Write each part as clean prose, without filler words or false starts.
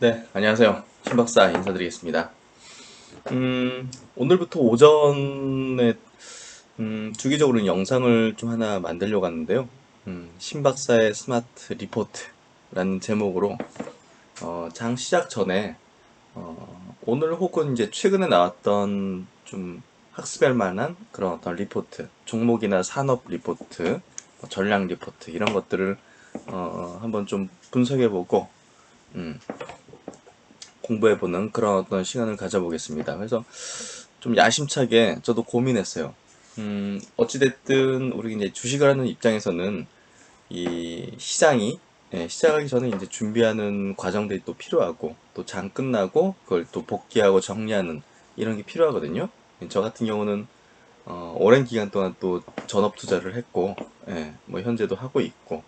네, 안녕하세요. 신박사 인사드리겠습니다. 오늘부터 오전에 주기적으로 영상을 좀 하나 만들려고 하는데요. 신박사의 스마트 리포트라는 제목으로 장 시작 전에 오늘 혹은 이제 최근에 나왔던 좀 학습할 만한 그런 어떤 리포트, 종목이나 산업 리포트, 뭐 전략 리포트 이런 것들을 한번 좀 분석해보고 공부해보는 그런 어떤 시간을 가져보겠습니다. 그래서 좀 야심차게 저도 고민했어요. 어찌됐든 우리 이제 주식을 하는 입장에서는 이 시장이 시작하기 전에 이제 준비하는 과정들이 또 필요하고 또 장 끝나고 그걸 또 복귀하고 정리하는 이런 게 필요하거든요. 저 같은 경우는 오랜 기간 동안 또 전업 투자를 했고, 뭐 현재도 하고 있고,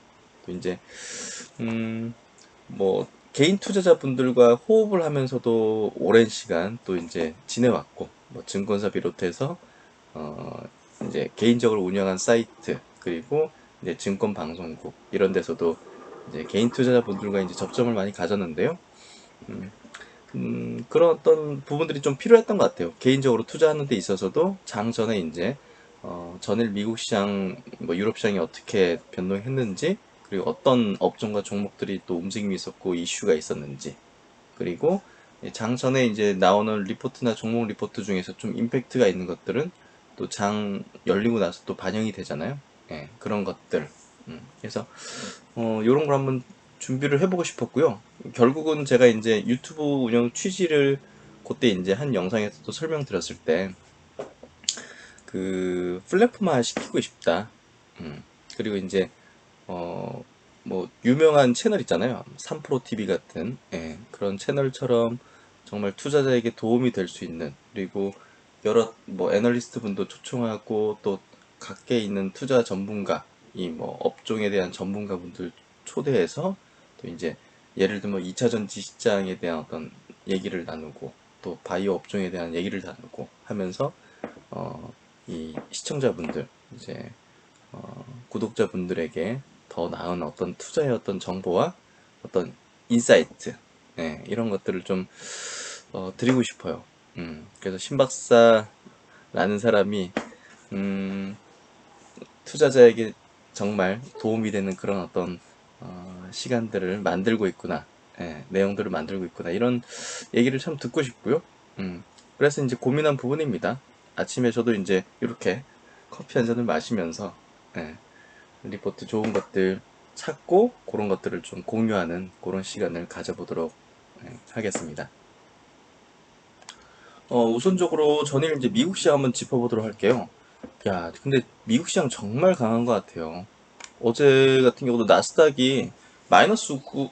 또 이제 뭐 개인 투자자분들과 호흡을 하면서도 오랜 시간 또 이제 지내왔고, 뭐 증권사 비롯해서 어 이제 개인적으로 운영한 사이트 그리고 이제 증권 방송국 이런 데서도 이제 개인 투자자분들과 이제 접점을 많이 가졌는데요. 그런 어떤 부분들이 좀 필요했던 것 같아요. 개인적으로 투자하는 데 있어서도 장 전에 이제 전일 미국 시장, 뭐 유럽 시장이 어떻게 변동했는지, 그리고 어떤 업종과 종목들이 또 움직임이 있었고 이슈가 있었는지, 그리고 장 전에 이제 나오는 리포트나 종목 리포트 중에서 좀 임팩트가 있는 것들은 또 장 열리고 나서 또 반영이 되잖아요. 그런 것들. 그래서 요런 걸 한번 준비를 해보고 싶었고요. 결국은 제가 이제 유튜브 운영 취지를 그때 이제 한 영상에서 또 설명드렸을 때 그 플랫폼화 시키고 싶다. 그리고 이제 어 뭐 유명한 채널 있잖아요. 3프로 TV 같은 그런 채널처럼 정말 투자자에게 도움이 될 수 있는, 그리고 여러 뭐 애널리스트 분도 초청하고 또 각계 있는 투자 전문가, 이 뭐 업종에 대한 전문가 분들 초대해서 또 이제 예를 들면 2차 전지 시장에 대한 어떤 얘기를 나누고 또 바이오 업종에 대한 얘기를 나누고 하면서 이 시청자분들 이제 구독자분들에게 더 나은 어떤 투자의 어떤 정보와 어떤 인사이트, 이런 것들을 좀 드리고 싶어요. 그래서 신박사라는 사람이 음, 투자자에게 정말 도움이 되는 그런 어떤 시간들을 만들고 있구나, 내용들을 만들고 있구나, 이런 얘기를 참 듣고 싶고요. 그래서 이제 고민한 부분입니다. 아침에 저도 이제 이렇게 커피 한 잔을 마시면서 예, 리포트 좋은 것들 찾고 그런 것들을 좀 공유하는 그런 시간을 가져보도록 하겠습니다. 우선적으로 전일 이제 미국 시장 한번 짚어보도록 할게요. 야, 근데 미국 시장 정말 강한 것 같아요. 어제 같은 경우도 나스닥이 마이너스 9,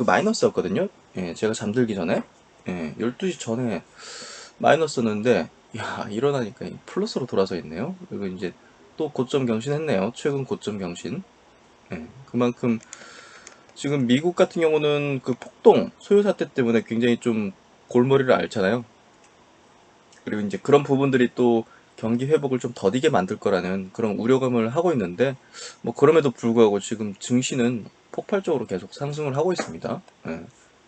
마이너스였거든요. 제가 잠들기 전에. 12시 전에 마이너스였는데, 야, 일어나니까 플러스로 돌아서 있네요. 그리고 이제 또 고점 경신했네요. 최근 고점 경신. 그만큼 지금 미국 같은 경우는 그 폭동, 소요 사태 때문에 굉장히 좀 골머리를 앓잖아요. 그리고 이제 그런 부분들이 또 경기 회복을 좀 더디게 만들 거라는 그런 우려감을 하고 있는데, 뭐 그럼에도 불구하고 지금 증시는 폭발적으로 계속 상승을 하고 있습니다.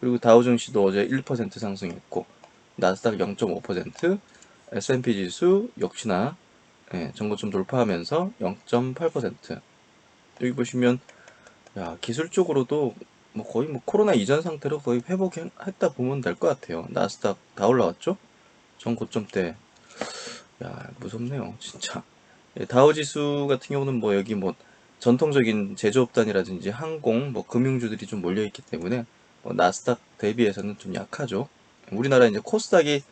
그리고 다우 증시도 어제 1% 상승했고, 나스닥 0.5%, S&P 지수 역시나 전고점 돌파하면서 0.8%. 여기 보시면 야, 기술적으로도 뭐 거의 뭐 코로나 이전 상태로 거의 회복했다 보면 될 것 같아요. 나스닥 다 올라왔죠? 전 고점 때. 야, 무섭네요, 진짜. 다우 지수 같은 경우는 뭐 여기 뭐 전통적인 제조업단이라든지 항공, 뭐 금융주들이 좀 몰려 있기 때문에 뭐 나스닥 대비해서는 좀 약하죠. 우리나라 이제 코스닥이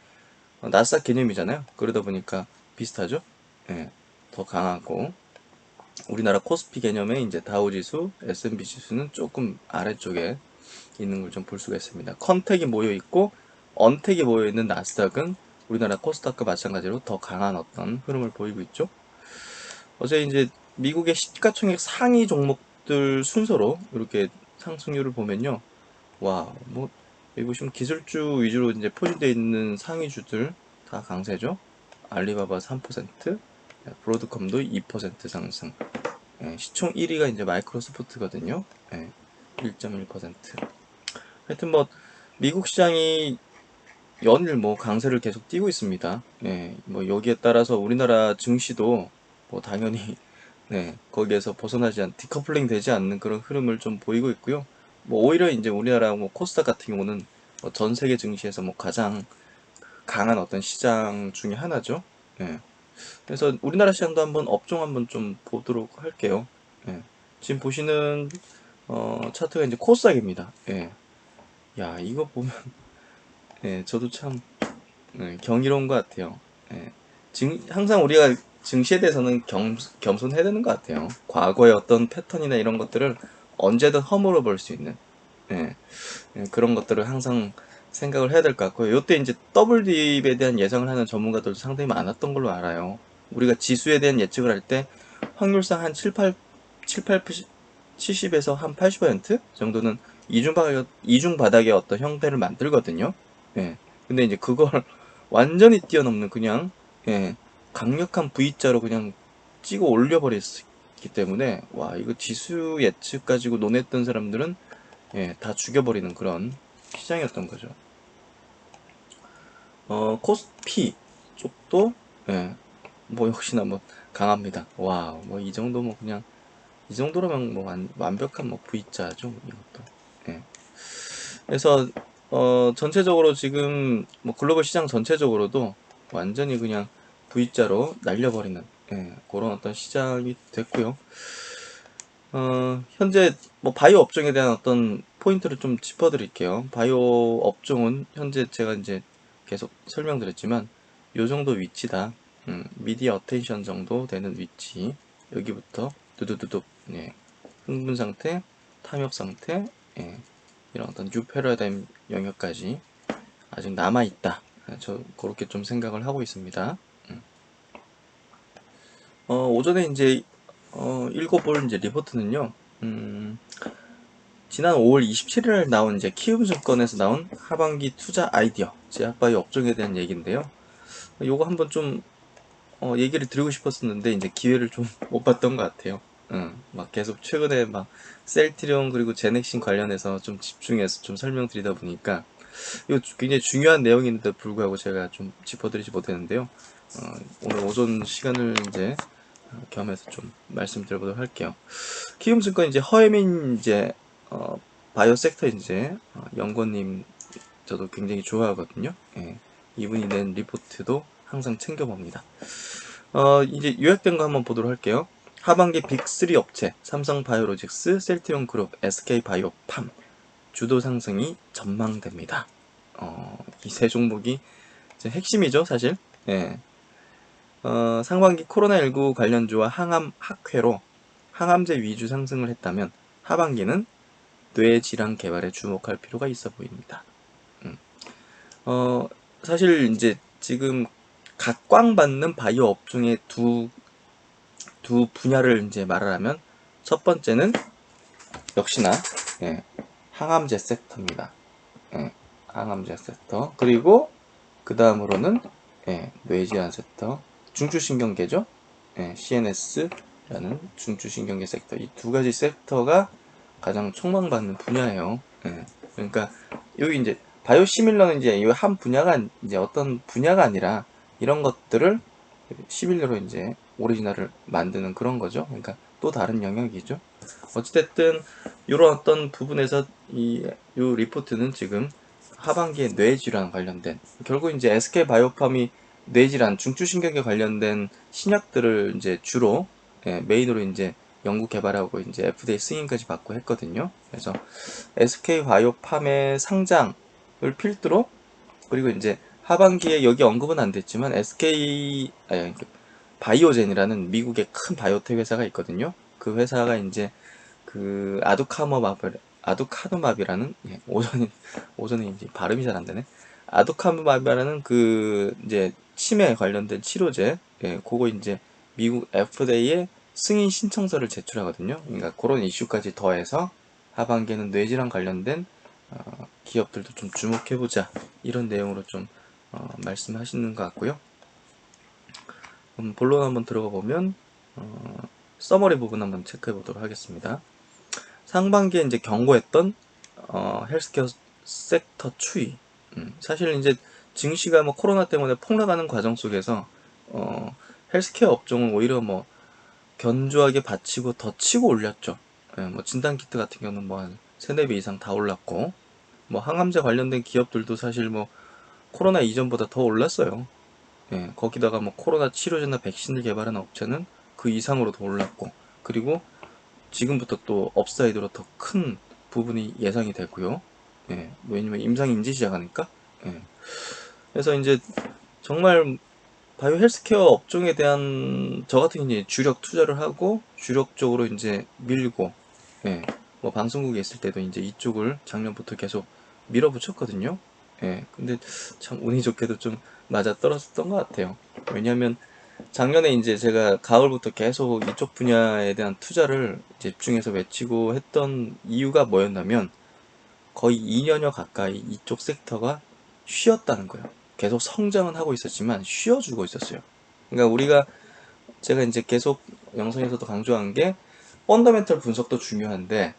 나스닥 개념이잖아요. 그러다 보니까 비슷하죠. 예, 더 강하고 우리나라 코스피 개념의 이제 다우 지수, S&P 지수는 조금 아래쪽에 있는 걸 좀 볼 수가 있습니다. 컨택이 모여 있고 언택이 모여 있는 나스닥은 우리나라 코스닥과 마찬가지로 더 강한 어떤 흐름을 보이고 있죠. 어제 이제 미국의 시가총액 상위 종목들 순서로 이렇게 상승률을 보면요. 와, 뭐 여기 보시면 기술주 위주로 이제 포진되어 있는 상위주들 다 강세죠. 알리바바 3%, 브로드컴도 2% 상승. 시총 1위가 이제 마이크로소프트거든요. 1.1%. 하여튼 뭐 미국 시장이 연일 뭐 강세를 계속 띄고 있습니다. 예, 뭐 여기에 따라서 우리나라 증시도 뭐 당연히 네, 거기에서 벗어나지 디커플링 되지 않는 그런 흐름을 좀 보이고 있고요. 뭐 오히려 이제 우리나라 뭐 코스닥 같은 경우는 뭐전 세계 증시에서 뭐 가장 강한 어떤 시장 중에 하나죠. 예. 그래서 우리나라 시장도 한번 업종 한번 좀 보도록 할게요. 예. 지금 보시는 차트가 이제 코스닥입니다. 예. 야, 이거 보면 예, 저도 참 경이로운 것 같아요. 예. 항상 우리가 증시에 대해서는 겸손해야 되는 것 같아요. 과거의 어떤 패턴이나 이런 것들을 언제든 허물어 볼 수 있는 예, 그런 것들을 항상 생각을 해야 될 것 같고요. 이때 이제 더블 딥에 대한 예상을 하는 전문가들도 상당히 많았던 걸로 알아요. 우리가 지수에 대한 예측을 할 때 확률상 한 70에서 한 80% 정도는 이중 바닥의 어떤 형태를 만들거든요. 예. 근데 이제 그걸 완전히 뛰어넘는 그냥 예, 강력한 V자로 그냥 찍어 올려버렸기 때문에 와 이거 지수 예측 가지고 논했던 사람들은 예, 다 죽여버리는 그런 시장이었던 거죠. 코스피 쪽도 예, 뭐 역시나 뭐 강합니다. 와, 뭐 이 정도 뭐 그냥 이 정도라면 뭐 완벽한 뭐 V자죠 이것도. 예. 그래서 전체적으로 지금 뭐 글로벌 시장 전체적으로도 완전히 그냥 V자로 날려버리는 그런 어떤 시장이 됐고요. 현재 뭐 바이오 업종에 대한 어떤 포인트를 좀 짚어드릴게요. 바이오 업종은 현재 제가 이제 계속 설명드렸지만 요 정도 위치다. 미디어 어텐션 정도 되는 위치. 여기부터 두두두둑 흥분 상태, 탐욕 상태, 이런 어떤 뉴 패러다임 영역까지 아직 남아 있다. 저 그렇게 좀 생각을 하고 있습니다. 오전에 이제 읽어볼 이제 리포트는요. 지난 5월 27일 나온 이제 키움증권에서 나온 하반기 투자 아이디어 제약바이오 업종에 대한 얘기인데요. 요거 한번 좀 얘기를 드리고 싶었었는데 이제 기회를 좀 못 봤던 것 같아요. 막 계속 최근에 막 셀트리온 그리고 제넥신 관련해서 좀 집중해서 좀 설명드리다 보니까 이거 굉장히 중요한 내용인데도 불구하고 제가 좀 짚어드리지 못했는데요. 오늘 오전 시간을 이제 겸해서 좀 말씀드려보도록 할게요. 키움증권 이제 허혜민 이제 바이오 섹터 이제 연구원님 저도 굉장히 좋아하거든요. 예, 이분이 낸 리포트도 항상 챙겨봅니다. 이제 요약된 거 한번 보도록 할게요. 하반기 빅3 업체 삼성바이오로직스, 셀트리온그룹, SK바이오팜 주도 상승이 전망됩니다. 이 세 종목이 이제 핵심이죠, 사실. 예. 상반기 코로나19 관련주와 항암 학회로 항암제 위주 상승을 했다면 하반기는 뇌질환 개발에 주목할 필요가 있어 보입니다. 음. 사실 이제 지금 각광받는 바이오 업종의 두 분야를 이제 말하자면 첫 번째는 역시나 예, 항암제 섹터입니다. 예, 항암제 섹터. 그리고 그 다음으로는 뇌질환 섹터, 중추신경계죠. CNS라는 중추신경계 섹터. 이 두 가지 섹터가 가장 촉망받는 분야예요. 그러니까 여기 이제 바이오시밀러는 이제 이 한 분야가 이제 어떤 분야가 아니라 이런 것들을 시밀러로 이제 오리지널을 만드는 그런 거죠. 그러니까 또 다른 영역이죠. 어찌됐든 이런 어떤 부분에서 이 리포트는 지금 하반기에 뇌질환 관련된 결국 이제 SK 바이오팜이 뇌질환 중추신경계 관련된 신약들을 이제 주로 메인으로 이제 연구 개발하고 이제 FDA 승인까지 받고 했거든요. 그래서 SK 바이오팜의 상장을 필두로 그리고 이제 하반기에 여기 언급은 안 됐지만 바이오젠이라는 미국의 큰 바이오텍 회사가 있거든요. 그 회사가 이제 그 아두카누맙이라는 오전에 이제 발음이 잘 안 되네. 아두카누맙이라는 그 이제 치매 관련된 치료제, 그거 이제 미국 FDA에 승인 신청서를 제출하거든요. 그러니까 그런 이슈까지 더해서 하반기에는 뇌질환 관련된 기업들도 좀 주목해보자 이런 내용으로 좀 말씀하시는 것 같고요. 본론 한번 들어가 보면 서머리 부분 한번 체크해 보도록 하겠습니다. 상반기에 이제 경고했던 헬스케어 섹터 추이. 사실 이제 증시가 뭐 코로나 때문에 폭락하는 과정 속에서 헬스케어 업종은 오히려 뭐 견조하게 받치고 더 치고 올렸죠. 예, 뭐 진단키트 같은 경우는 뭐 한 3, 4배 이상 다 올랐고, 뭐 항암제 관련된 기업들도 사실 뭐 코로나 이전보다 더 올랐어요. 예, 거기다가 뭐 코로나 치료제나 백신을 개발한 업체는 그 이상으로 더 올랐고, 그리고 지금부터 또 업사이드로 더 큰 부분이 예상이 되고요. 예, 왜냐면 임상 인지 시작하니까. 예. 그래서 이제 정말 바이오 헬스케어 업종에 대한 저 같은 경우에 주력 투자를 하고 주력적으로 이제 밀고, 예, 뭐 방송국에 있을 때도 이제 이쪽을 작년부터 계속 밀어붙였거든요. 예, 근데 참 운이 좋게도 좀 맞아 떨어졌던 것 같아요. 왜냐하면 작년에 이제 제가 가을부터 계속 이쪽 분야에 대한 투자를 집중해서 외치고 했던 이유가 뭐였냐면 거의 2년여 가까이 이쪽 섹터가 쉬었다는 거예요. 계속 성장은 하고 있었지만 쉬어주고 있었어요. 그러니까 제가 이제 계속 영상에서도 강조한 게 펀더멘털 분석도 중요한데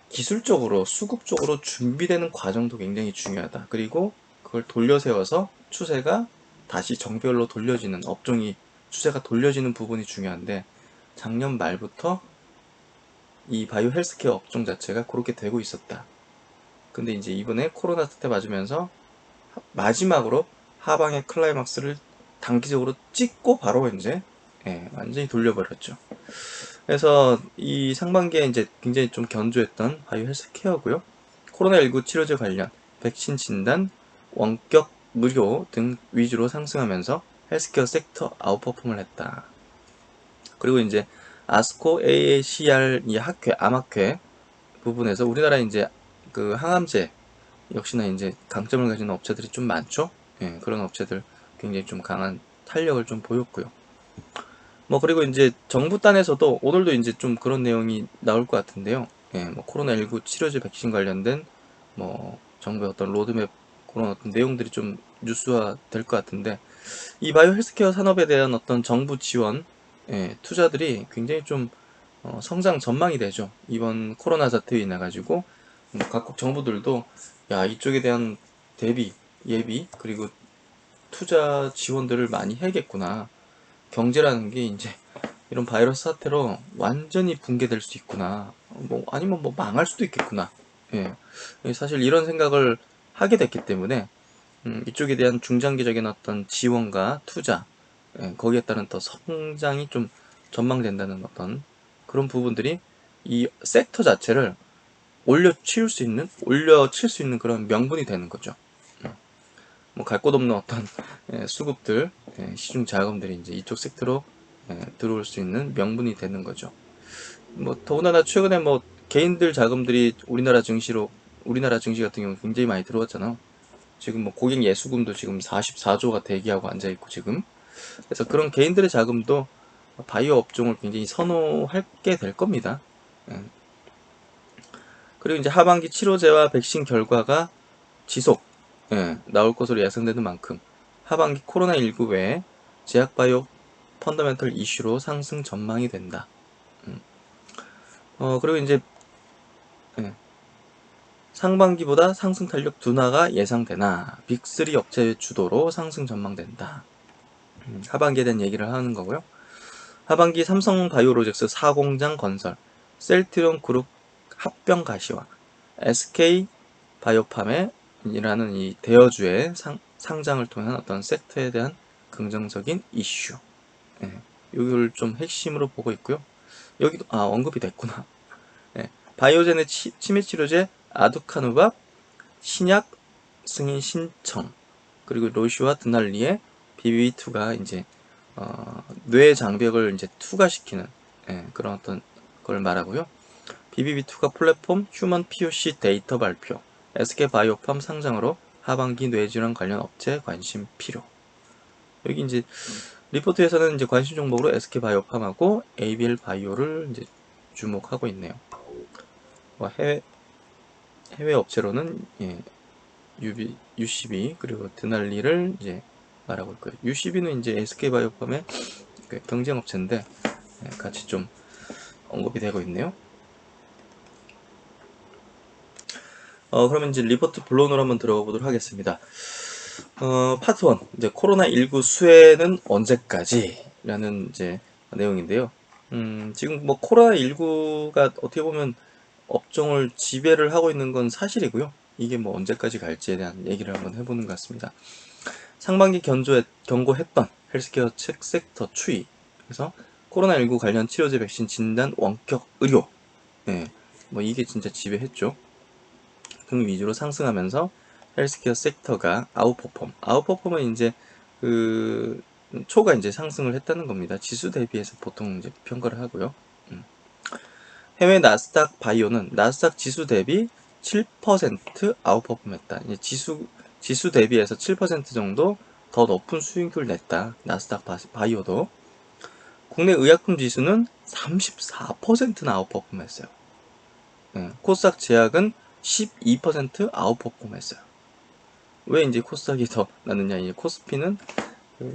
기술적으로 수급적으로 준비되는 과정도 굉장히 중요하다. 그리고 그걸 돌려세워서 추세가 다시 정별로 돌려지는 업종이 추세가 돌려지는 부분이 중요한데 작년 말부터 이 바이오 헬스케어 업종 자체가 그렇게 되고 있었다. 근데 이제 이번에 코로나 사태 맞으면서 마지막으로 하방의 클라이막스를 단기적으로 찍고 바로 이제 완전히 돌려버렸죠. 그래서 이 상반기에 이제 굉장히 좀 견조했던 바이오 헬스케어고요. 코로나19 치료제 관련, 백신 진단, 원격 무료 등 위주로 상승하면서 헬스케어 섹터 아웃퍼폼을 했다. 그리고 이제 아스코 AACR 이 학회, 암학회 부분에서 우리나라 이제 그 항암제 역시나 이제 강점을 가진 업체들이 좀 많죠. 예, 그런 업체들 굉장히 좀 강한 탄력을 좀 보였고요. 뭐 그리고 이제 정부 단에서도 오늘도 이제 좀 그런 내용이 나올 것 같은데요. 예, 뭐 코로나19 치료제 백신 관련된 뭐 정부의 어떤 로드맵 그런 어떤 내용들이 좀 뉴스화 될 것 같은데 이 바이오 헬스케어 산업에 대한 어떤 정부 지원 투자들이 굉장히 좀 성장 전망이 되죠. 이번 코로나 사태로 인해 가지고 각국 정부들도 야 이쪽에 대한 대비 예비 그리고 투자 지원들을 많이 해야겠구나. 경제라는 게 이제 이런 바이러스 사태로 완전히 붕괴될 수 있구나. 뭐 아니면 뭐 망할 수도 있겠구나. 예. 사실 이런 생각을 하게 됐기 때문에 이쪽에 대한 중장기적인 어떤 지원과 투자, 거기에 따른 더 성장이 좀 전망된다는 어떤 그런 부분들이 이 섹터 자체를 올려칠 수 있는 그런 명분이 되는 거죠. 뭐 갈 곳 없는 어떤 수급들, 시중 자금들이 이제 이쪽 섹터로 들어올 수 있는 명분이 되는 거죠. 뭐 더군다나 최근에 뭐 개인들 자금들이 우리나라 증시 같은 경우 굉장히 많이 들어왔잖아. 지금 뭐 고객 예수금도 지금 44조가 대기하고 앉아 있고 지금. 그래서 그런 개인들의 자금도 바이오 업종을 굉장히 선호하게 될 겁니다. 예. 그리고 이제 하반기 치료제와 백신 결과가 지속 나올 것으로 예상되는 만큼 하반기 코로나19 외에 제약바이오 펀더멘털 이슈로 상승 전망이 된다. 그리고 이제 예, 상반기보다 상승 탄력 둔화가 예상되나 빅3 업체 주도로 상승 전망된다. 하반기에 대한 얘기를 하는 거고요. 하반기 삼성바이오로직스 4공장 건설, 셀트리온 그룹 합병 가시화, SK 바이오팜이라는 이 대여주의 상장을 통한 어떤 섹터에 대한 긍정적인 이슈. 예, 이걸 좀 핵심으로 보고 있고요. 여기도 언급이 됐구나. 예, 바이오젠의 치매 치료제 아두카누밥 신약 승인 신청 그리고 로시와 드날리의 BBB2가 이제 뇌 장벽을 이제 투과시키는 그런 어떤 걸 말하고요. BBB2가 플랫폼 휴먼 POC 데이터 발표, SK바이오팜 상장으로 하반기 뇌질환 관련 업체 관심 필요. 여기 이제 리포트에서는 이제 관심 종목으로 SK바이오팜하고 ABL 바이오를 이제 주목하고 있네요. 해외 업체로는 UCB 그리고 드날리를 이제 말하고 있고요. UCB는 이제 SK바이오팜의 경쟁 업체인데 같이 좀 언급이 되고 있네요. 그러면 이제 리포트 본론으로 한번 들어가 보도록 하겠습니다. 파트 1. 이제 코로나19 수혜는 언제까지? 라는 이제 내용인데요. 지금 뭐 코로나19가 어떻게 보면 업종을 지배를 하고 있는 건 사실이고요. 이게 뭐 언제까지 갈지에 대한 얘기를 한번 해보는 것 같습니다. 상반기 경고했던 헬스케어 책 섹터 추이. 그래서 코로나19 관련 치료제 백신 진단 원격 의료. 네, 뭐 이게 진짜 지배했죠. 등 위주로 상승하면서 헬스케어 섹터가 아웃퍼폼은 이제 그 초가 이제 상승을 했다는 겁니다. 지수 대비해서 보통 이제 평가를 하고요. 해외 나스닥 바이오는 나스닥 지수 대비 7% 아웃퍼폼했다. 이제 지수 대비해서 7% 정도 더 높은 수익률을 냈다. 나스닥 바이오도. 국내 의약품 지수는 34%나 아웃퍼폼했어요. 코스닥 제약은 12% 아웃퍼폼했어요. 왜 이제 코스닥이 더 났느냐? 이제 코스피는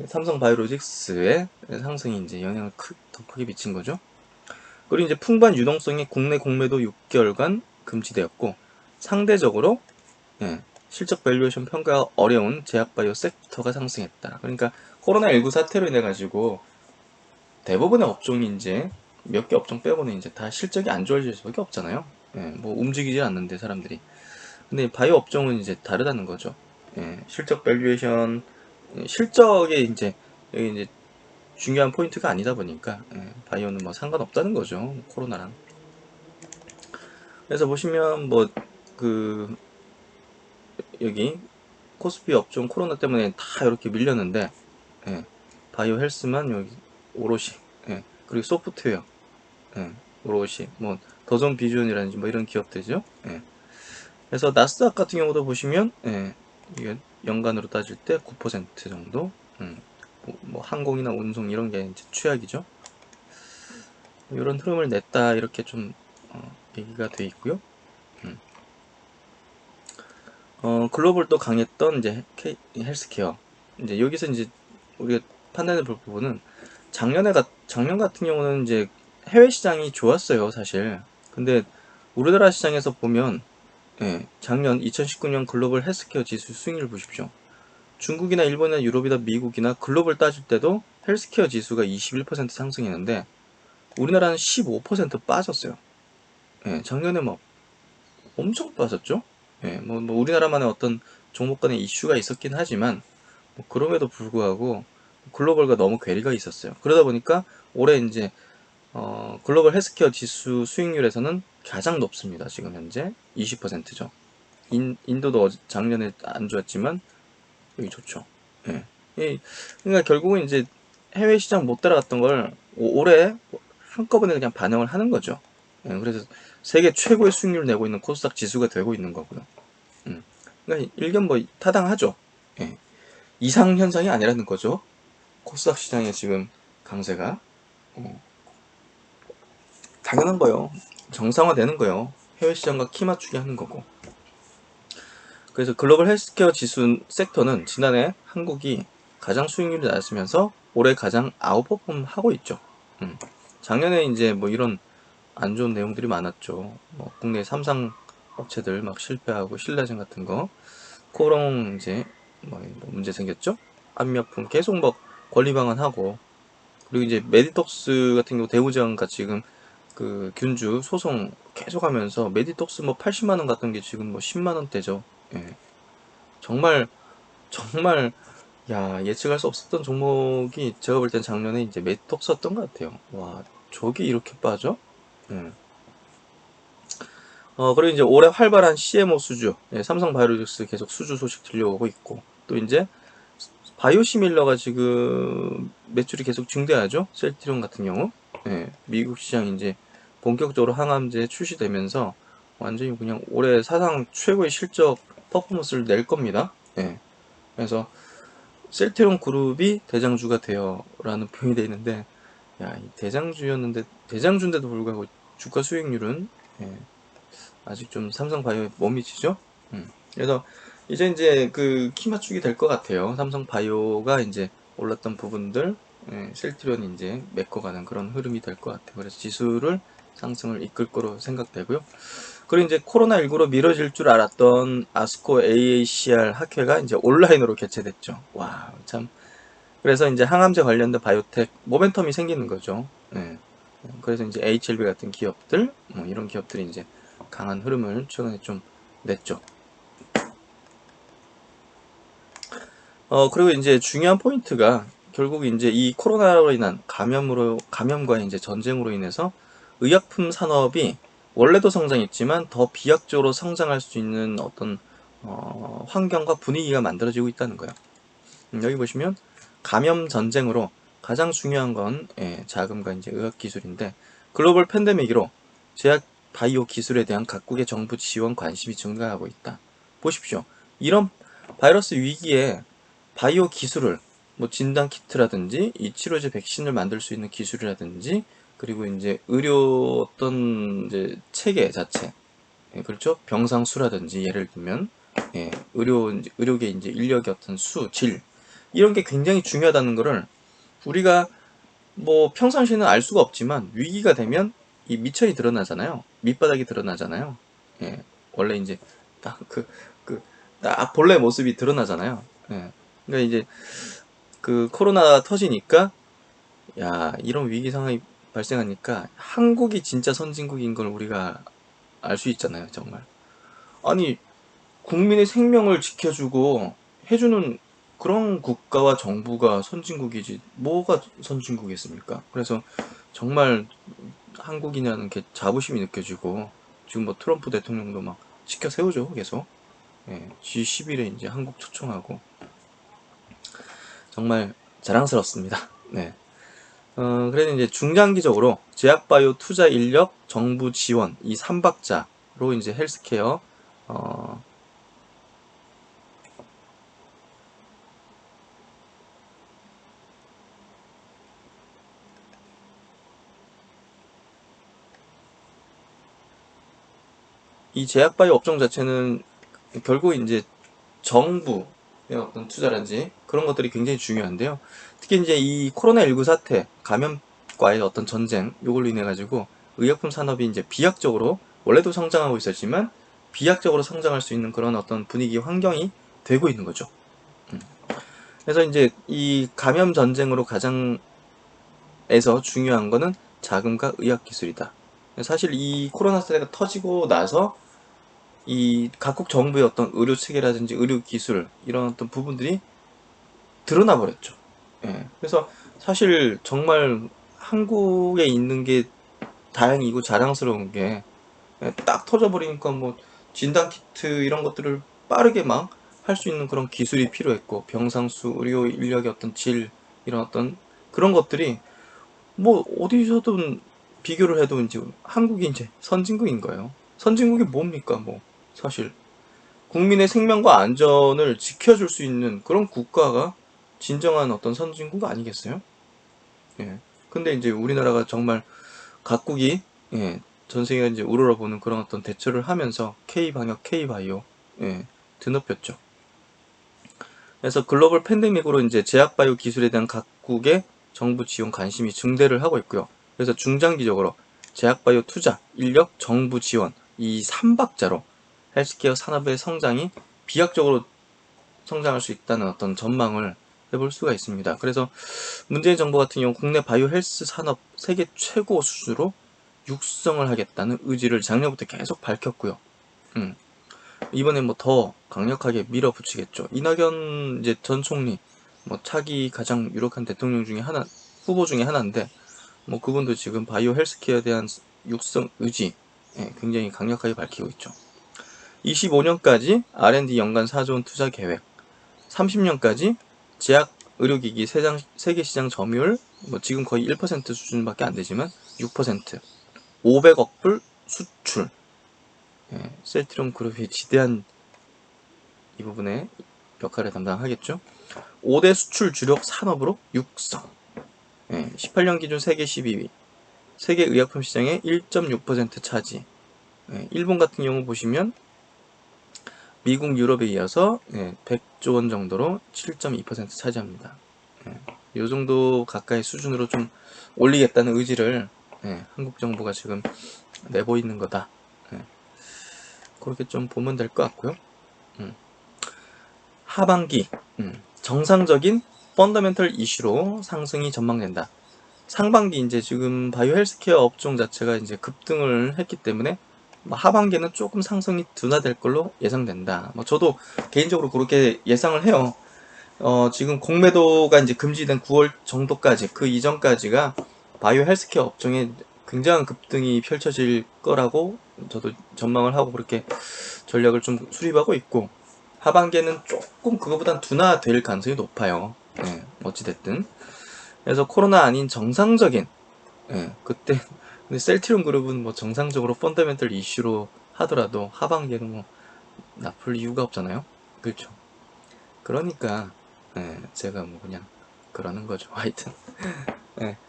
삼성바이오로직스의 상승이 이제 영향을 더 크게 미친 거죠. 그리고 이제 풍부한 유동성의 국내 공매도 6개월간 금지되었고, 상대적으로 실적 밸류에이션 평가가 어려운 제약바이오 섹터가 상승했다. 그러니까 코로나19 사태로 인해 가지고 대부분의 업종이 이제 몇 개 업종 빼고는 이제 다 실적이 안 좋아질 수밖에 없잖아요. 뭐 움직이지 않는데 사람들이. 근데 바이오 업종은 이제 다르다는 거죠. 실적 밸류에이션 실적에 이제 여기 이제 중요한 포인트가 아니다 보니까 바이오는 뭐 상관없다는 거죠. 코로나랑. 그래서 보시면 뭐 그 여기 코스피 업종 코로나 때문에 다 이렇게 밀렸는데 바이오 헬스만 여기 오롯이 그리고 소프트웨어 오롯이 뭐 더존 비주얼이라든지 뭐 이런 기업들이죠. 그래서 나스닥 같은 경우도 보시면 이게 연간으로 따질 때 9% 정도 뭐 항공이나 운송 이런 게 이제 최악이죠. 이런 흐름을 냈다 이렇게 좀 얘기가 돼 있고요. 글로벌 또 강했던 이제 헬스케어. 이제 여기서 이제 우리가 판단해 볼 부분은 작년 같은 경우는 이제 해외 시장이 좋았어요, 사실. 근데 우리나라 시장에서 보면 작년 2019년 글로벌 헬스케어 지수 수익률 보십시오. 중국이나 일본이나 유럽이나 미국이나 글로벌 따질 때도 헬스케어 지수가 21% 상승했는데 우리나라는 15% 빠졌어요. 작년에 막 엄청 빠졌죠. 뭐 우리나라만의 어떤 종목 간의 이슈가 있었긴 하지만 뭐 그럼에도 불구하고 글로벌과 너무 괴리가 있었어요. 그러다 보니까 올해 이제 글로벌 헬스케어 지수 수익률에서는 가장 높습니다. 지금 현재 20%죠. 인도도 작년에 안 좋았지만 여기 좋죠. 그러니까 결국은 이제 해외 시장 못 따라갔던 걸 올해 한꺼번에 그냥 반영을 하는 거죠. 그래서 세계 최고의 수익률을 내고 있는 코스닥 지수가 되고 있는 거고요. 그러니까 일견 뭐 타당하죠. 이상 현상이 아니라는 거죠. 코스닥 시장의 지금 강세가 당연한 거예요. 정상화되는 거예요. 해외 시장과 키 맞추기 하는 거고. 그래서 글로벌 헬스케어 지수 섹터는 지난해 한국이 가장 수익률이 낮으면서 올해 가장 아웃퍼폼 하고 있죠. 작년에 이제 뭐 이런 안 좋은 내용들이 많았죠. 뭐 국내 3상 업체들 막 실패하고 신라젠 같은 거, 코롱 이제 뭐 문제 생겼죠. 안미약품 계속 뭐 권리 방안하고 그리고 이제 메디톡스 같은 경우 대우제약과 지금 그 균주 소송 계속하면서 메디톡스 뭐 80만 원 같은 게 지금 뭐 10만 원대죠. 정말 정말 예측할 수 없었던 종목이 제가 볼 땐 작년에 이제 메디톡스였던 것 같아요. 와, 저게 이렇게 빠져? 예. 그리고 이제 올해 활발한 CMO 수주, 삼성 바이오로직스 계속 수주 소식 들려오고 있고, 또 이제 바이오시밀러가 지금 매출이 계속 증대하죠. 셀트리온 같은 경우, 미국 시장 이제 본격적으로 항암제 출시되면서 완전히 그냥 올해 사상 최고의 실적 퍼포먼스를 낼 겁니다. 그래서 셀트리온 그룹이 대장주가 되어라는 표현이 되어 있는데, 이 대장주인데도 불구하고 주가 수익률은 아직 좀 삼성바이오에 못 미치죠. 그래서 이제 그 키 맞추기 될 것 같아요. 삼성바이오가 이제 올랐던 부분들, 셀트리온이 이제 메꿔가는 그런 흐름이 될 것 같아요. 그래서 지수를 상승을 이끌 거로 생각되고요. 그리고 이제 코로나19로 미뤄질 줄 알았던 아스코 AACR 학회가 이제 온라인으로 개최됐죠. 와, 참. 그래서 이제 항암제 관련된 바이오텍 모멘텀이 생기는 거죠. 예. 그래서 이제 HLB 같은 기업들, 뭐 이런 기업들이 이제 강한 흐름을 최근에 좀 냈죠. 그리고 이제 중요한 포인트가 결국 이제 이 코로나로 인한 감염과 이제 전쟁으로 인해서 의약품 산업이 원래도 성장했지만 더 비약적으로 성장할 수 있는 어떤 환경과 분위기가 만들어지고 있다는 거예요. 여기 보시면 감염 전쟁으로 가장 중요한 건 자금과 이제 의학 기술인데 글로벌 팬데믹으로 제약 바이오 기술에 대한 각국의 정부 지원 관심이 증가하고 있다. 보십시오. 이런 바이러스 위기에 바이오 기술을 뭐 진단 키트라든지 이 치료제 백신을 만들 수 있는 기술이라든지 그리고 이제 의료 어떤 이제 체계 자체 그렇죠 병상수라든지 예를 들면 의료계 이제 인력의 어떤 질 이런 게 굉장히 중요하다는 거를 우리가 뭐 평상시에는 알 수가 없지만 위기가 되면 이 미천이 드러나잖아요. 밑바닥이 드러나잖아요. 예, 원래 이제 딱 본래 모습이 드러나잖아요. 예. 그러니까 이제 그 코로나 터지니까 야 이런 위기 상황이 발생하니까 한국이 진짜 선진국인 걸 우리가 알 수 있잖아요, 정말. 아니 국민의 생명을 지켜주고 해주는 그런 국가와 정부가 선진국이지 뭐가 선진국이겠습니까? 그래서 정말 한국이냐는 게 자부심이 느껴지고 지금 뭐 트럼프 대통령도 막 지켜 세우죠 계속. G11에 이제 한국 초청하고 정말 자랑스럽습니다. 네. 그래서 이제 중장기적으로 제약바이오 투자 인력, 정부 지원 이 3박자로 이제 헬스케어 어, 이 제약바이오 업종 자체는 결국 이제 정부의 어떤 투자라든지 그런 것들이 굉장히 중요한데요. 특히 이제 이 코로나19 사태, 감염과의 어떤 전쟁, 요걸로 인해 가지고 의약품 산업이 이제 비약적으로 원래도 성장하고 있었지만 비약적으로 성장할 수 있는 그런 어떤 분위기 환경이 되고 있는 거죠. 그래서 이제 이 감염 전쟁으로 가장 에서 중요한 거는 자금과 의학 기술이다. 사실 이 코로나 사태가 터지고 나서 이 각국 정부의 어떤 의료 체계라든지 의료 기술 이런 어떤 부분들이 드러나 버렸죠. 그래서 사실 정말 한국에 있는 게 다행이고 자랑스러운 게 딱 터져버리니까 뭐 진단 키트 이런 것들을 빠르게 막 할 수 있는 그런 기술이 필요했고 병상수, 의료 인력의 어떤 질 이런 어떤 그런 것들이 뭐 어디서든 비교를 해도 이제 한국이 이제 선진국인 거예요. 선진국이 뭡니까 뭐 사실 국민의 생명과 안전을 지켜줄 수 있는 그런 국가가 진정한 어떤 선진국 아니겠어요? 예. 근데 이제 우리나라가 정말 각국이 전 세계가 이제 우러러보는 그런 어떤 대처를 하면서 K 방역, K 바이오 드높였죠. 그래서 글로벌 팬데믹으로 이제 제약 바이오 기술에 대한 각국의 정부 지원 관심이 증대를 하고 있고요. 그래서 중장기적으로 제약 바이오 투자, 인력, 정부 지원 이 3박자로 헬스케어 산업의 성장이 비약적으로 성장할 수 있다는 어떤 전망을 해볼 수가 있습니다. 그래서 문재인 정부 같은 경우 국내 바이오 헬스 산업 세계 최고 수준으로 육성을 하겠다는 의지를 작년부터 계속 밝혔고요. 음, 이번에 뭐 더 강력하게 밀어붙이겠죠. 이낙연 이제 전 총리, 뭐 차기 가장 유력한 대통령 중에 하나, 후보 중에 하나인데, 뭐 그분도 지금 바이오 헬스케어에 대한 육성 의지 굉장히 강력하게 밝히고 있죠. 25년까지 R&D 연간 4조 원 투자 계획, 30년까지 제약 의료기기 세계 시장 점유율 뭐 지금 거의 1% 수준밖에 안 되지만 6%, 500억 불 수출. 셀트리온 그룹이 지대한 이 부분에 역할을 담당하겠죠. 5대 수출 주력 산업으로 육성. 18년 기준 세계 12위. 세계 의약품 시장의 1.6% 차지. 일본 같은 경우 보시면 미국, 유럽에 이어서 100조 원 정도로 7.2% 차지합니다. 이 정도 가까이 수준으로 좀 올리겠다는 의지를 한국 정부가 지금 내보이는 거다. 그렇게 좀 보면 될 것 같고요. 하반기 정상적인 펀더멘털 이슈로 상승이 전망된다. 상반기 이제 지금 바이오 헬스케어 업종 자체가 이제 급등을 했기 때문에 뭐 하반기는 조금 상승이 둔화될 걸로 예상된다. 뭐 저도 개인적으로 그렇게 예상을 해요. 지금 공매도가 이제 금지된 9월 정도까지, 그 이전까지가 바이오 헬스케어 업종에 굉장한 급등이 펼쳐질 거라고 저도 전망을 하고 그렇게 전략을 좀 수립하고 있고, 하반기에는 조금 그거보단 둔화될 가능성이 높아요. 네, 어찌됐든. 그래서 코로나 아닌 정상적인, 그때, 근데 셀트리온 그룹은 뭐 정상적으로 펀더멘털 이슈로 하더라도 하반기에는 뭐 나쁠 이유가 없잖아요. 그렇죠. 그러니까 제가 뭐 그냥 그러는 거죠. 하여튼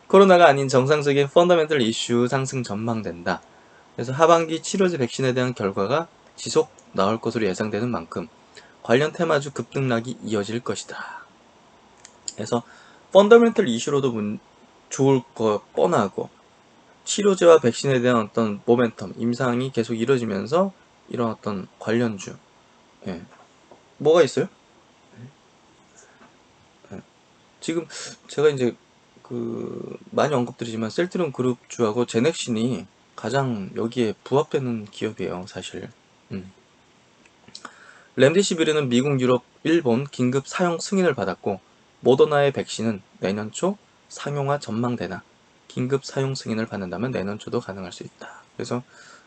코로나가 아닌 정상적인 펀더멘털 이슈 상승 전망된다. 그래서 하반기 치료제 백신에 대한 결과가 지속 나올 것으로 예상되는 만큼 관련 테마주 급등락이 이어질 것이다. 그래서 펀더멘털 이슈로도 좋을 거 뻔하고, 치료제와 백신에 대한 어떤 모멘텀, 임상이 계속 이뤄지면서 이런 어떤 관련주, 뭐가 있어요? 지금 제가 이제 많이 언급드리지만 셀트리온 그룹주하고 제넥신이 가장 여기에 부합되는 기업이에요, 사실. 렘데시비르는 미국, 유럽, 일본 긴급 사용 승인을 받았고, 모더나의 백신은 내년 초 상용화 전망되나 긴급 사용 승인을 받는다면 내년 초도 가능할 수 있다. 그래서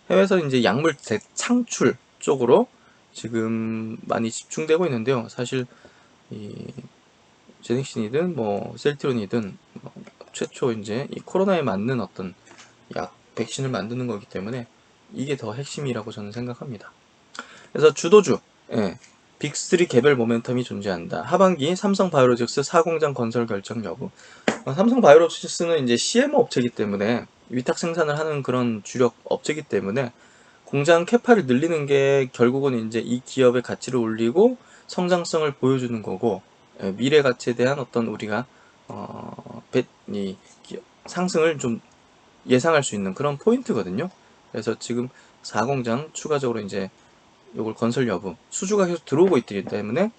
해외에서 이제 약물 재창출 쪽으로 지금 많이 집중되고 있는데요. 사실 이 제넥신이든 뭐 셀트리온이든 뭐 최초 이제 이 코로나에 맞는 어떤 약 백신을 만드는 거기 때문에 이게 더 핵심이라고 저는 생각합니다. 그래서 주도주, 빅3 개별 모멘텀이 존재한다. 하반기 삼성바이오로직스 4공장 건설 결정 여부. 삼성바이오로직스는 이제 CMO 업체이기 때문에 위탁 생산을 하는 그런 주력 업체이기 때문에 공장 캐파를 늘리는 게 결국은 이제 이 기업의 가치를 올리고 성장성을 보여주는 거고, 미래 가치에 대한 어떤 우리가 이 상승을 좀 예상할 수 있는 그런 포인트거든요. 그래서 지금 4공장 추가적으로 이제 요걸 건설 여부, 수주가 계속 들어오고 있기 때문에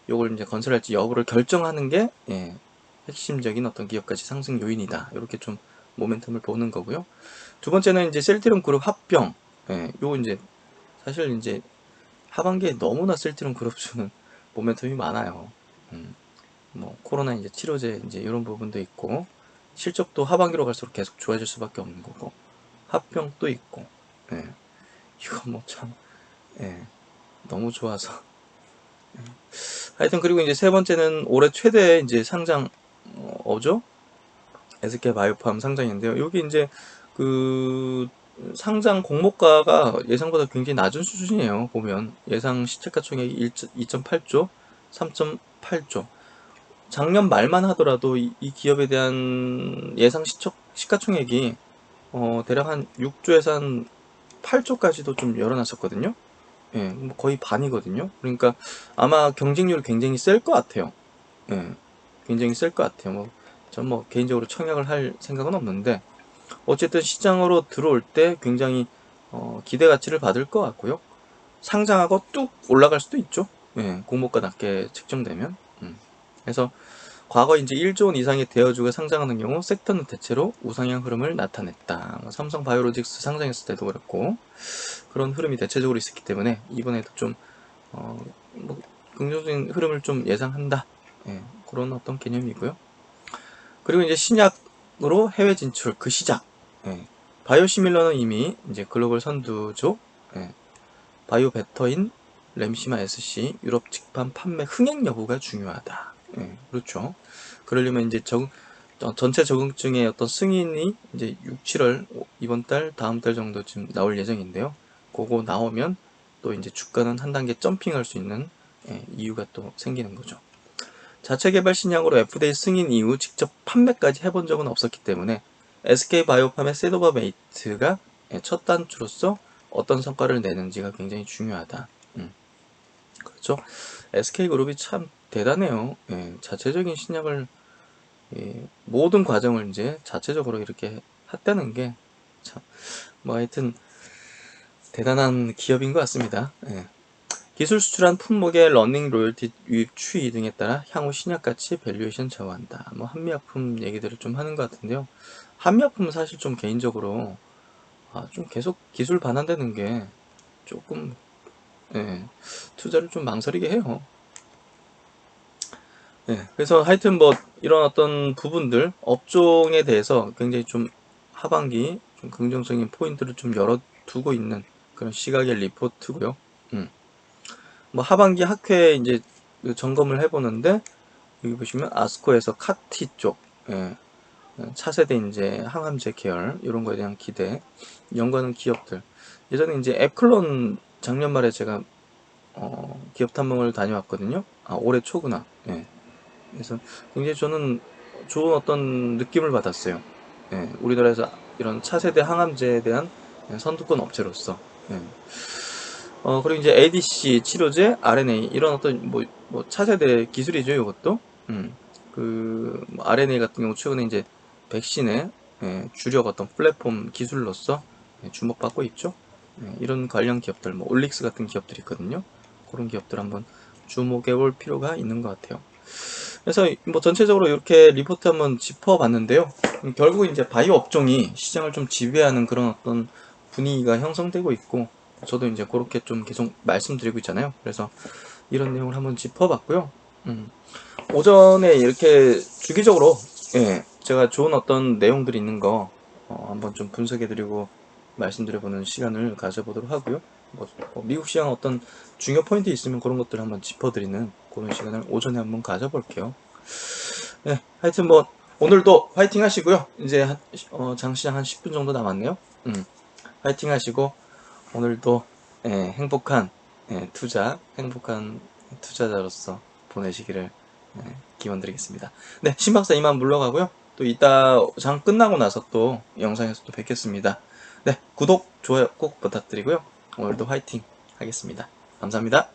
요걸 이제 건설할지 여부를 결정하는 게 핵심적인 어떤 기업가치 상승 요인이다. 이렇게 좀 모멘텀을 보는 거고요. 두 번째는 이제 셀트리온 그룹 합병. 요거 이제 사실 이제 하반기에 너무나 셀트리온 그룹주는 모멘텀이 많아요. 뭐 코로나 이제 치료제 이제 이런 부분도 있고, 실적도 하반기로 갈수록 계속 좋아질 수밖에 없는 거고, 합병도 있고, 이거 뭐 참, 너무 좋아서. 하여튼 그리고 이제 세 번째는 올해 최대 이제 상장 어죠? SK 바이오팜 상장인데요. 여기 이제 그 상장 공모가가 예상보다 굉장히 낮은 수준이에요. 보면 예상 시책가총액이 2.8조, 3.8조. 작년 말만 하더라도 이 기업에 대한 예상 시가총액이 대략 한 6조에서 한 8조까지도 좀 열어놨었거든요. 뭐 거의 반이거든요. 그러니까 아마 경쟁률이 굉장히 셀 것 같아요. 굉장히 셀 것 같아요. 전 뭐 개인적으로 청약을 할 생각은 없는데, 어쨌든 시장으로 들어올 때 굉장히 기대 가치를 받을 것 같고요. 상장하고 뚝 올라갈 수도 있죠. 공모가 낮게 책정되면. 그래서 과거 이제 1조 원 이상의 대여주가 상장하는 경우 섹터는 대체로 우상향 흐름을 나타냈다. 삼성 바이오로직스 상장했을 때도 그렇고 그런 흐름이 대체적으로 있었기 때문에 이번에도 좀 뭐 긍정적인 흐름을 좀 예상한다. 그런 어떤 개념이고요. 그리고 이제 신약으로 해외 진출 그 시작. 바이오시밀러는 이미 이제 글로벌 선두죠. 바이오 베터인 램시마 SC 유럽 직판 판매 흥행 여부가 중요하다. 그렇죠. 그러려면 이제 전체 적응증의 어떤 승인이 이제 6, 7월 이번 달, 다음 달 정도쯤 나올 예정인데요. 그거 나오면 또 이제 주가는 한 단계 점핑할 수 있는 이유가 또 생기는 거죠. 자체 개발 신약으로 FDA 승인 이후 직접 판매까지 해본 적은 없었기 때문에 SK바이오팜의 세도바메이트가 첫 단추로서 어떤 성과를 내는지가 굉장히 중요하다. 그렇죠. SK그룹이 참 대단해요. 자체적인 신약을 모든 과정을 이제 자체적으로 이렇게 했다는 게 참, 뭐 하여튼 대단한 기업인 것 같습니다. 예. 기술 수출한 품목의 러닝 로열티 유입 추이 등에 따라 향후 신약가치 밸류에이션 좌우한다. 뭐 한미약품 얘기들을 좀 하는 것 같은데요. 한미약품은 사실 좀 개인적으로 좀 계속 기술 반환되는 게 조금 예, 투자를 좀 망설이게 해요. 예, 그래서 하여튼 뭐 이런 어떤 부분들 업종에 대해서 굉장히 좀 하반기 좀 긍정적인 포인트를 좀 열어두고 있는 그런 시각의 리포트고요. 뭐 하반기 학회 이제 그 점검을 해보는데 여기 보시면 아스코에서 카티 쪽 예, 차세대 이제 항암제 계열 이런 거에 대한 기대 연구하는 기업들 예전에 이제 앱클론 작년 말에 제가 기업 탐방을 다녀왔거든요. 올해 초구나. 예. 그래서 굉장히 저는 좋은 어떤 느낌을 받았어요. 예, 우리나라에서 이런 차세대 항암제에 대한 선두권 업체로서. 예. 그리고 이제 ADC 치료제, RNA 이런 어떤 뭐 차세대 기술이죠, 이것도. 뭐 RNA 같은 경우 최근에 이제 백신의 주력 어떤 플랫폼 기술로서 주목받고 있죠. 이런 관련 기업들, 뭐 올릭스 같은 기업들이 있거든요. 그런 기업들 한번 주목해 볼 필요가 있는 것 같아요. 그래서 뭐 전체적으로 이렇게 리포트 한번 짚어봤는데요. 결국 이제 바이오 업종이 시장을 좀 지배하는 그런 어떤 분위기가 형성되고 있고, 저도 이제 그렇게 좀 계속 말씀드리고 있잖아요. 그래서 이런 내용을 한번 짚어봤고요. 오전에 이렇게 주기적으로 제가 좋은 어떤 내용들이 있는 거 한번 좀 분석해드리고 말씀드려보는 시간을 가져보도록 하고요. 미국 시장 어떤 중요 포인트 있으면 그런 것들을 한번 짚어드리는 그런 시간을 오전에 한번 가져볼게요. 네, 하여튼 뭐 오늘도 화이팅 하시고요. 이제 장시장 한 10분 정도 남았네요. 화이팅 하시고 오늘도 행복한 행복한 투자자로서 보내시기를 기원드리겠습니다. 네, 신박사 이만 물러가고요. 또 이따 장 끝나고 나서 또 영상에서 또 뵙겠습니다. 네, 구독, 좋아요 꼭 부탁드리고요. 오늘도 화이팅 하겠습니다. 감사합니다.